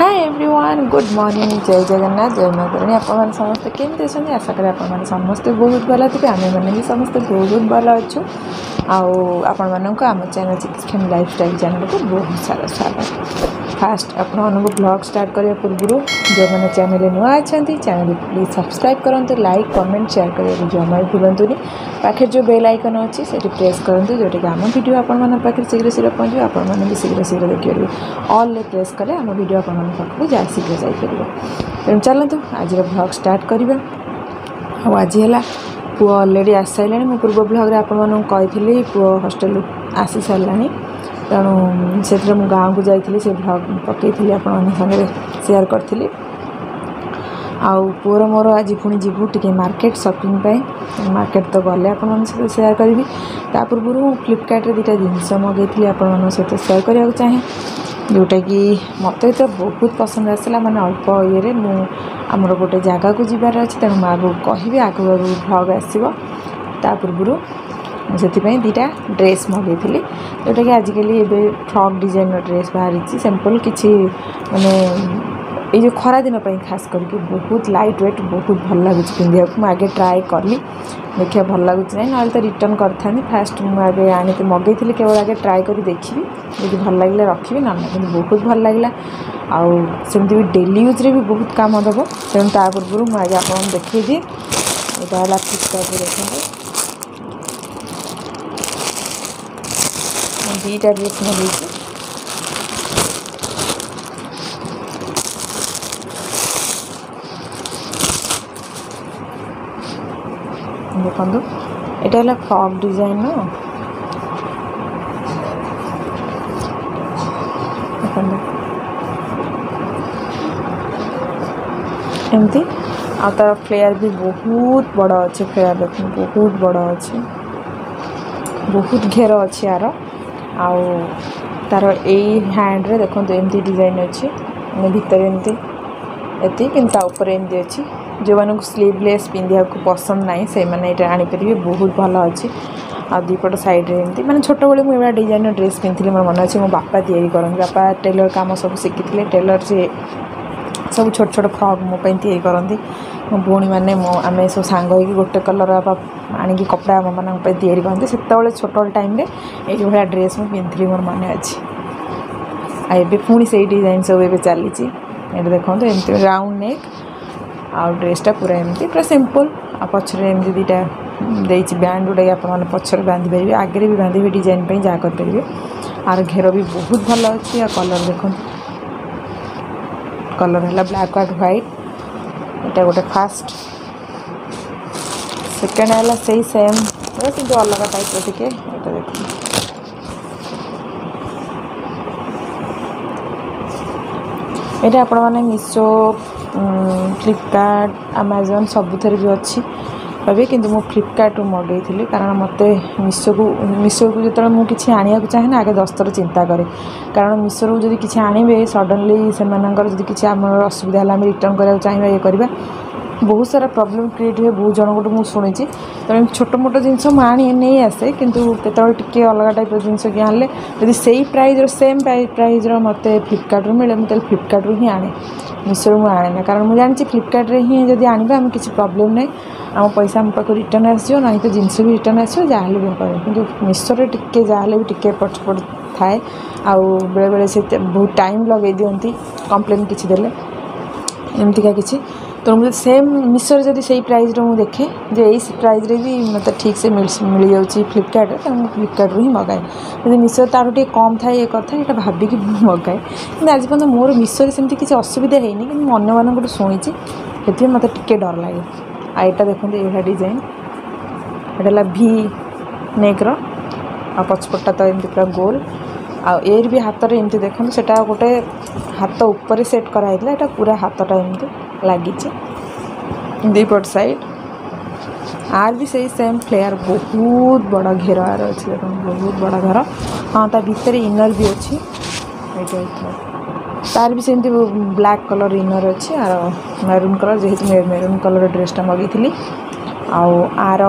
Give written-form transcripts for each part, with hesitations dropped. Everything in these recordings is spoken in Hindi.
हाय एवरीवन गुड मॉर्निंग जय जगन्नाथ जय माँ तारिणी आपण समस्ते केमती अच्छा आशा करें आपण समस्ते बहुत भल थे आम मैंने भी समस्ते बहुत भल अच्छु आपण आम चैनल चिकित्सा लाइफस्टाइल चैनल को बहुत सारा स्वागत। फास्ट आपण ब्लॉग स्टार्ट करने पूर्व जो मैंने चैनल नुआ अच्छा चैनल प्लीज सब्सक्राइब करूँ लाइक कमेंट शेयर करने जमा भी भूलुनि पाखे जो बेल आइकन अच्छी से प्रेस करूँ जोटा कि आम वीडियो आपण पाखे शीघ्र शीघ्र पहुँचे आपने भी शीघ्र शीघ्र देखिए ऑल प्रेस कले आम वीडियो आपण पाखक जा शीघ्र जापर तेणु चलतु आज ब्लॉग स्टार्ट करवा आज है पुओ अलरेडी आसी सारा मो पूर्व ब्लॉग आपको कही पुओ हॉस्टल आसी सारा तेणु से गाँव को जाइए से ब्लॉग पकई आपण सागे शेयर करी आउ पुअर मोर आज पुणी जीवु टे मार्केट शॉपिंग मार्केट तो गले आपण सहित शेयर करी ता पूर्व फ्लिपकार्ट रे दुटा जिनस मगई आपण सहित शेयर करने चाहे जोटा कि मत तो बहुत पसंद आसला माने अल्प ये आमर गोटे जगह को जीवार अच्छे तेणु मैं आगे कहि आगू आगू ब्लॉग आसो ता पूर्व से दुटा ड्रेस मगई जोटा कि आजिकल ये फ्रॉक डिजाइन ड्रेस बाहरी सिंपल किसी माने ये खरा दिन खास करके बहुत लाइट वेट बहुत भल लगुच पिंधा मुझे आगे ट्राए कली देखिए भल लगुच ना ना तो रिटर्न करी फास्ट मुझे आनी मगई केवल आगे ट्राए कर देखी यदि भल लगे रखी ना बहुत भल लगे आमती भी डेली यूज रे भी बहुत काम दब तेणु ता पूर्व मुझे आप देखी दिए यहाँ है फ्लिपकार्ट देखते दुईटा ड्रेस मगई देखो यहाँ है फ्रॉक डिजाइन एमती आ तार फ्लेयर भी बहुत बड़ा अच्छे फ्लेयर देख बहुत बड़ा अच्छे बहुत घेर अच्छे यार आउ तार यही हैंड रे देखो एमती डिजाइन अच्छे भितर एमती एति कि एमती अच्छी जो मानक स्लीवलेस पिंधा को पसंद ना से मैंने आनीपर बहुत भल अच्छी आ दीपट सैड्रे एमती मैंने छोट बड़े मुझे डिजाइन ड्रेस पिंधि मोर मन अच्छे मो बापा तैयारी करते बापा टेलर काम सब शिखी टेलर से सब छोट छोट फ्रॉक मोप तैयारी करती मो भौणी मैंने मो आम सब सांग हो गोटे कलर आणिकी कपड़ा आम मान तैयारी करते से छोट टाइम ये भाया ड्रेस मुझे पिंधि मोर मन अच्छी आए पुणी से डिजाइन सब ए चली देखो एमती राउंड नेक आ ड्रेसटा पूरा एमती पूरा सिंपल आ पछरे एमती दुटा देछि बैंड जोटा आप पछरे बांधि पारे आगे भी बांधे डिजाइन पे जहाँ करेंगे आर घेर भी बहुत भल अच्छी आ कलर देखो कलर है ब्लैक एंड व्हाइट यहाँ गोटे फास्ट सेकेंड है से सेम कि अलग टाइप टे देख ये आपण मैंने मीशो फ्लिपकार्ट अमेजन सबुथेर भी अच्छी भाई कि फ्लिपकार्ट मगई थी कारण मत मीशो को जो मुझे आने चाहे ना आगे 10 थर चिंता करे कारण मीशो रू जब किसी आने सडनली से किसी आम असुविधा है रिटर्न कराया चाहिए ये करवा बहुत सारा प्रॉब्लम क्रिएट हुए बहुत जन को मुझे शुणी तेणु छोट मोट जिनस मुझे नहीं आसे किंतु केतल टिके अलग टाइप जिनस कि आने यदि से प्राइज सेम प्राइज मत फ्लिपकार्ट मिले मुझे फ्लिपकार्ट ही आने मीशो मुझे आने ना कारण मुझे जानी फ्लिपकार्ट ही जब आने आम किसी प्रॉब्लम नहीं आम पैसा आम पाक रिटर्न आसो ना तो जिनस भी रिटर्न आसो जहाँ भी बेपार कि मीशो टिके जहाँ भी टिके पटपट थाए आउ बेले बेले से बहुत टाइम लगे दिखती कंप्लेन किसी देले एमतीका किसी तो मुझे सेम मीशो जब से प्राइस मुझे देखे जो यही प्राइस रे भी मतलब ठीक से मिल जाऊँगी फ्लिपकार्ट तो मुझे फ्लिपकार्ट ही मगाए यदि मीशो तार टे कम था ये कथा यहाँ भाविकी मगाए कि आज पर्यटन मोर मीशो सेमती किसी असुविधा है कि अन्य मानक शुणी से मत टे डर लगे आईटा देखते ये डिजाइन यहाँ भी नेक्र आ पछपटा तो एमती पूरा गोल आर भी हाथ में एमती देखो सेटा गोटे हाथ ऊपर सेट कराइला यहाँ पूरा हाथटा एमती लगी दुईपट साइड आर भी सही सेम फ्लेयर बहुत बड़ा घेर आर अच्छे देखो बहुत बड़ा घर हाँ ता भीतर इनर भी अच्छी तार भी सेमती ब्लैक कलर इनर अच्छी आर मेरून कलर जेहेतु मेरून कलर ड्रेसटा मगई थी आर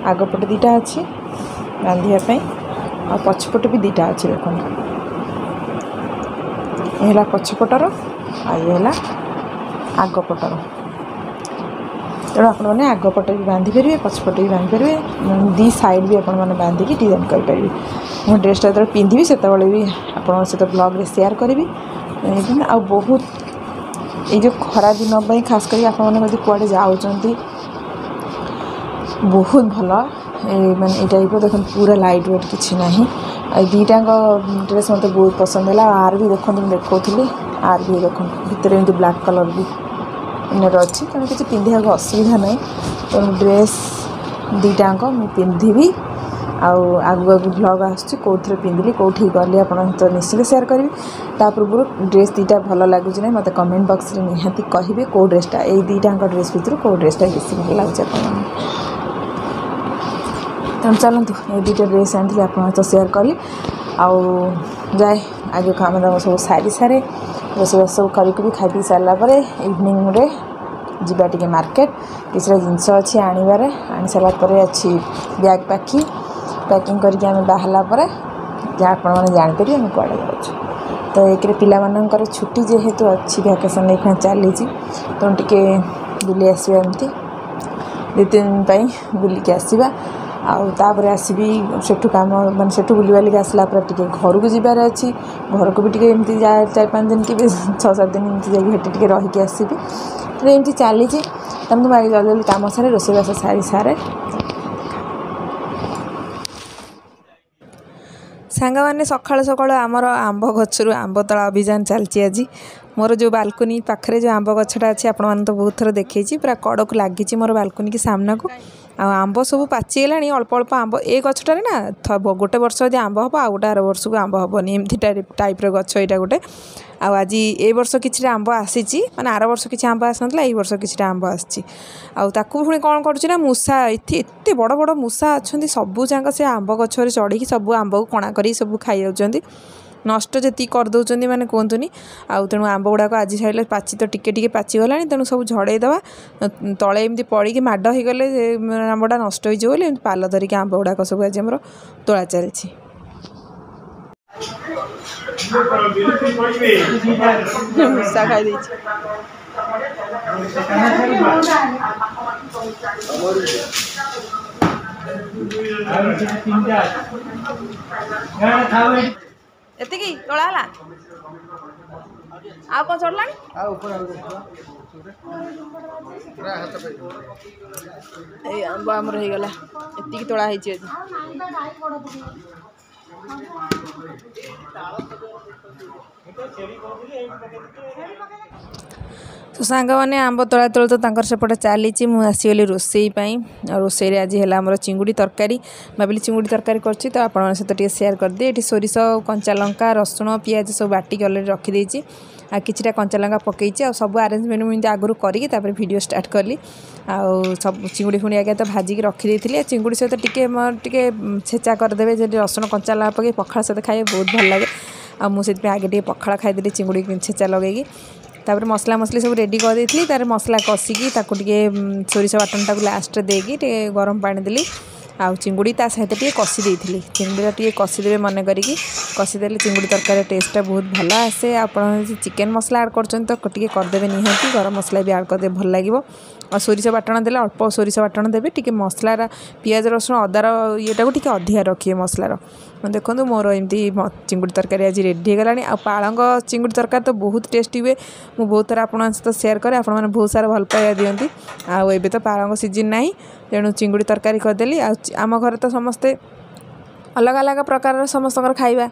आगपटे दुटा अच्छी बांधापी आ पछपटे भी दुटा अच्छी देखो है पछपटर आ ये आगपटर तेणु आपने आगपटे भी बांधि पारे पछपटे भी बांधि पारे दी साइड भी आपने बांधिकी डिजाइन करेंगे मो ड्रेसटा जो पिंधि से भी आप सहित ब्लॉग शेयर करी आ बहुत ये जो खरा दिन खास कर आपड़ी कड़े जाऊँच बहुत भल माने टाइप देख पूरा लाइट वेट किसी ना दीटा ड्रेस मत बहुत पसंद है आर भी देखो देखी आर भी देख भितर एमती ब्लैक कलर भी इनर अच्छी तेणु किसी पिंधा असुविधा ना तेणु ड्रेस दीटा मुझे पिंधि आगू आगू ब्लॉग आसूँ कौन पिंधि कौटी गली आप निश्चित शेयर करी पूर्व ड्रेस दीटा भल लगुच ना मत कमेंट बॉक्स रे निहाती कहे कौ ड्रेसटा ये दीटा ड्रेस भितर कौ ड्रेसटा बेसी भल लगे तेणु चलतु ये दुटा ड्रेस आनी आप तो शेयर कली आउ जाए आगे काम दाम सब सारी सारे रोषेबास सब करी खाई पी सारापर इवनिंग रे जीवा टे मार्केट किसी जिनस अच्छी आनबार आनी सारापर अच्छी बैग पैकिंग करके आम बाहर जहाँ आपने जापर आम कड़े जाऊँ तो एक पिलामानंकर छुट्टी जेहेतु अच्छी भैकेसन ये चली तेणु टे बुली आसवा एमती 2-3 दिन बुलिकी आसवा आउे आसबि सेठू कम मानते सेठू बुली बालिक आसला टे घर को जबार अच्छी घर को भी टे एमती 4-5 दिन कि 6-7 दिन एमती जाटी रहीकि आसबि एमती चली तेणु तुम आगे जल्दी जल्दी कम सारे रोषेबास सारी सारे सांग मैंने सकाल सकाल आमर आंब गचर आंब तला अभियान चलती आज मोर जो बालकोनी पाखे जो आंब गछटा अच्छी आप तो बहुत थर देखी पूरा कड़क लगी मोर बालकोनी की सामना को आंब सब पाचिगला अल्प अल्प आंब ए गछटारे ना गोटे वर्ष यदि आंब हम आउ गोटे आर वर्ष को आंब हेनी एमती टाइप गछ यहाँ गोटे आज ए वर्ष कि आंब आसी माने आर वर्ष किसी आंब आसना ये वर्ष कि आंब आसी पुणी कौन कर मूसा एत बड़ बड़ मूसा अच्छा सबू जाक से आंब गछरे चढ़ी सब आंब को कणा कर सब खाई जाऊँ नष्ट जी करदे मैंने कहतुनि आउ तेणु आंब गुड़ाक आज छाड़े पाची तो टिके पाचिगला तेणु सब झड़ेदवा तले एमती पड़ी माड़ हो गले आंबटा नष्ट हो पाल धरिकी आंब गुड़ाक सब आज आम तोला चलती मूसा खाई एतिकी तोला हला आ कौन चढ़ला आंब आमर हो गला एतिकी तोला है तो सांग मैंने आंब तला तल तो सेपटे चली मुझे रोसई रोसई आज है आम चिंगुड़ी तरकारी भाविली चिंगुड़ी तरकारी कर तो आप सहित शेयर करदे ये सोरिष कंचा लंका रसुण पियाज सब बाटिक अलरेडी रखीदे आ किछिटा कंचा लंका पकई सब आरेंजमेंट मुझे आगुरी करके वीडियो स्टार्ट कली आउ सब चिंगुड़ी फुणी आगे तो भाजिकी रखी चिंगुड़ी सहित टे छेचा करदे रसुण कंचा लंका पकई पखाड़ सहित खाए बहुत भल लगे आ मुझे पखाड़ पखाड़ खाईदेली चिंगुड़ी छेचा लगे तापर मसला मसली सब रेडी कर देती तार मसला कषिकी सोरिष बाटनटा को लास्ट देकी गरम पानी देली आउ चिंगुड़ी ता सहित टे कषि देती चिंगुड़ी टे कषिदेवे मन करी कषिदेले चिंगुड़ी तरकारी टेस्टा बहुत भल आसे आप चिकेन मसला ऐड करदे निहाती गरम मसला भी ऐड करदे भल लगे और सोरिष बाटण देले अल्प सोरिष बाटण देवे टी मसलार पियाज रसुण अदार येटा को टी अधिका रखिए मसलार देखो मोर एमती चिंगुड़ी तरकारी आज रेडी हो गला पालंग चिंगुड़ी तरकारी तो बहुत टेस्टी हुए मुझे बहुत थर आप सहित शेयर करें आप बहुत सारा भल पाइबा दिखती आउ एबे तो पालंग सीजन ना तेणु चिंगुड़ी तरकारी करदेली आम घर तो समस्ते अलग अलग प्रकार समस्त खाइबा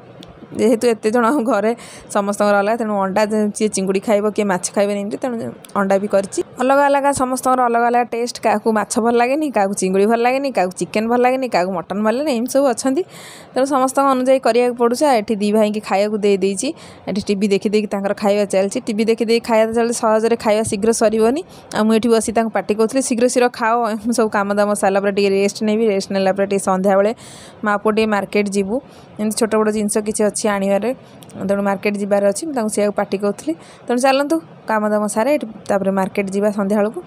जेहेतु एत जन घरे समस्त अलग तेणु अंडा सी चिंगुड़ी खाइब किए माछ खाइबे तेणु अंडा भी करछि अलग अलग समस्त अलग अलग टेस्ट क्या माछ भल लगे क्या चिंगुड़ी भल लगे क्या चिकेन भल लगे क्या मटन भल लगे एम सब अच्छा तेणु समस्त अनुजाई करा पड़ूँ ये दी भाई की खाया देती ये टीवी देखी देखी खाଇବା चलती टीवी देखी देखी खाया चलते सहजरे खाया शीघ्र सरबनी आठी बसी पार्टी कौन शीघ्र शीघ्र खाओ सब कम दाम सारापर टे रेस्ट नेबी रेस्ट नेला सन्ध्या बेले माँ पुओ टे मार्केट जीवु एमती छोट बड़ जिनस किसी अच्छी आनबार तेणु मार्केट जबार अच्छी से पार्टी कौली तेणु चलतु काम दाम सारे तापर मार्केट जीवा सन्ध्या बेलू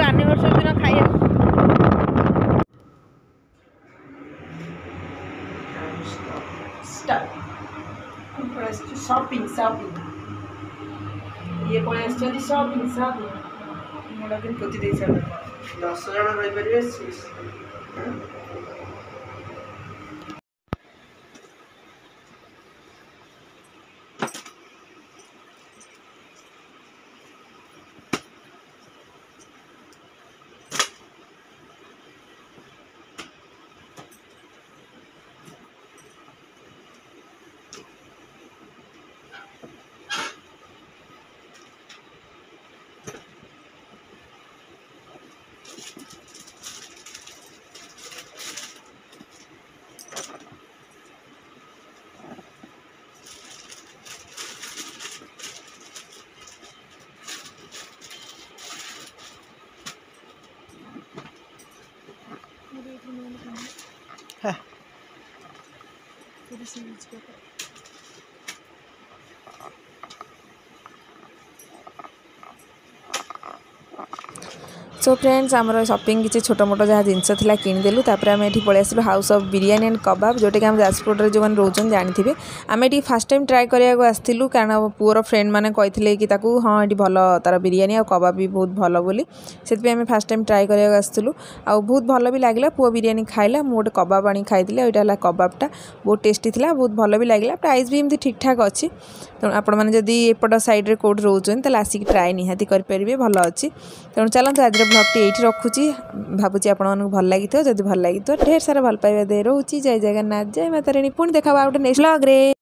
आनिवर्सरी दिन खाइए ये पड़े सब सब मुंडा दिन पोती दे सारा 10 जन रही परिबे हाँ सो फ्रेंड्स आमर शॉपिंग किसी छोट मोट जहाँ जिनस था किनीदेलु आम ये पलि आसलु हाउस ऑफ बिरियानी एंड कबाब जोटा कि आम जाजपुर जो मैंने रोचन जानते आम ये फास्ट टाइम ट्राए कराया आसलु कारण पुअर फ्रेंड मैंने कही कि हाँ ये भल तार बिरियानी और कबाब भी बहुत भल बोली से आम फास्ट टाइम ट्राए कराया आसलु आ बहुत भल भी लगे पुआ बिरियानी खाइला मुझे गोटे कबाब आनी खाई यहाँ कबाबटा बहुत टेस्टी था बहुत भल भी लगे प्राइस भी एमती ठीक ठाक अच्छी तेणु आपण मैंने जदि एपट साइड्रे कौट रोचन आसिक ट्राए निहाती करेंगे भल अच्छी तेणु चलते आज ब्लॉगटी ये रखुची भावुँ आपको भल लगी जब भल लगी ढेर सारा भल पाइबा दे रोची जय जगन्नाथ जय माता रानी पुणी देखा गोटे नेक्स्ट ब्लॉग रे।